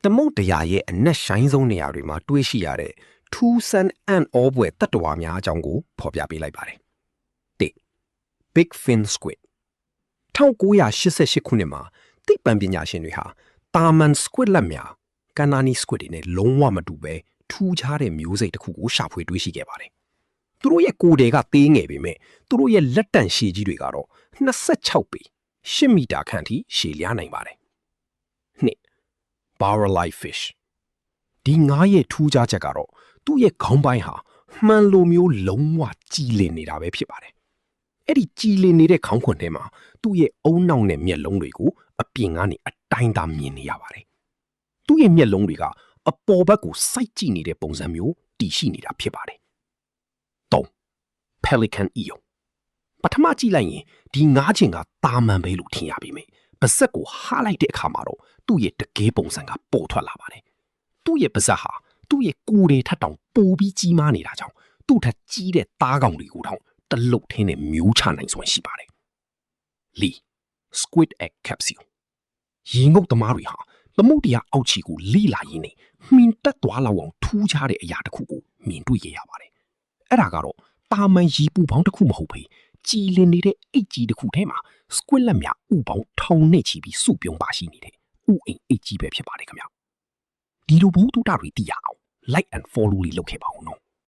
သမုတ်တရားရဲ့အနက်ရှိုင်းဆုံးနေရာတွေမှာတွေးရှိရတဲ့ထူးဆန်းအံ့ဩဖွယ်တတ္တဝါများအကြောင်းကိုဖော်ပြပေးလိုက်ပါတယ်။ 1. Big Fin Squid 1988 ခုနှစ်မှာသိပ္ပံပညာရှင်တွေဟာတာမန် squid လက်များကန်နာနီ squid တွေနဲ့လုံးဝမတူပဲထူးခြားတဲ့မျိုးစိတ်တစ်ခုကိုရှာဖွေတွေ့ရှိခဲ့ပါတယ်။သူတို့ရဲ့ကိုယ်တွေကသေးငယ်ပေမဲ့သူတို့ရဲ့လက်တန့်ရှည်ကြီးတွေကတော့26ပေ10မီတာခန့်ထိရှည်လျားနိုင်ပါတယ်။ 2. Barrel-eye fish ဒီငါးရဲ့ထူးခြားချက်ကတော့သူ့ရဲ့ခေါင်းပိုင်းဟာမှန်လိုမျိုးလုံးဝကြည်လင်နေတာပဲဖြစ်ပါတယ်။အဲ့ဒီကြည်လင်နေတဲ့ခေါင်းခွံထဲမှာသူ့ရဲ့အုံနောက်နဲ့မျက်လုံးတွေကိုအပြင်ကနေအတိုင်းသာမြင်နေရပါတယ်။သူ့ရဲ့မျက်လုံးတွေကအပေါ်ဘက်ကိုစိုက်ကြည့်နေတဲ့ပုံစံမျိုးတည်ရှိနေတာဖြစ်ပါတယ်။ 3. Pelican eel ပထမကြည့်လိုက်ရင်ဒီငါးချင်ကတာမန်ပဲလို့ထင်ရပေမဲ့ပါးစပ်ကိုဟားလိုက်တဲ့အခါမှာတော့သူ့ရဲ့တကယ်ပုံစံကပေါ်ထွက်လာပါတယ်။သူ့ရဲ့ပါးစပ်ဟာသူ့ရဲ့ကိုယ်တွေထက်တောင်ပိုပြီးကြီးမားနေတာကြောင့်သူ့ထက်ကြီးတဲ့သားကောင်တွေကိုတောင်တလုတ်ထင်းနဲ့မျိုးချနိုင်စွမ်းရှိပါတယ်။ 4. Squid egg capsule ရေငုပ်သမားတွေဟာသမုဒ္ဒရာအောက်ခြေကိုလိလာရင်းနဲ့မှင်တက်သွားလောက်အောင်ထူးခြားတဲ့အရာတစ်ခုကိုမြင်တွေ့ရပါတယ်။အဲ့ဒါကတော့တာမန်ရေပူပေါင်းတစ်ခုမဟုတ်ဘဲကြည်လင်နေတဲ့အိတ်ကြီးတစ်ခုထဲမှာ squid လက်များဥပေါင်းထောင်နဲ့ချီပြီးစုပြုံပါရှိနေတဲ့ဥအိမ်အိတ်ကြီးပဲဖြစ်ပါတယ်ခင်ဗျာ။ဒီလိုဘုံတူတာတွေသိရအောင် like and follow လေးလုပ်ခဲ့ပါဦးနော်။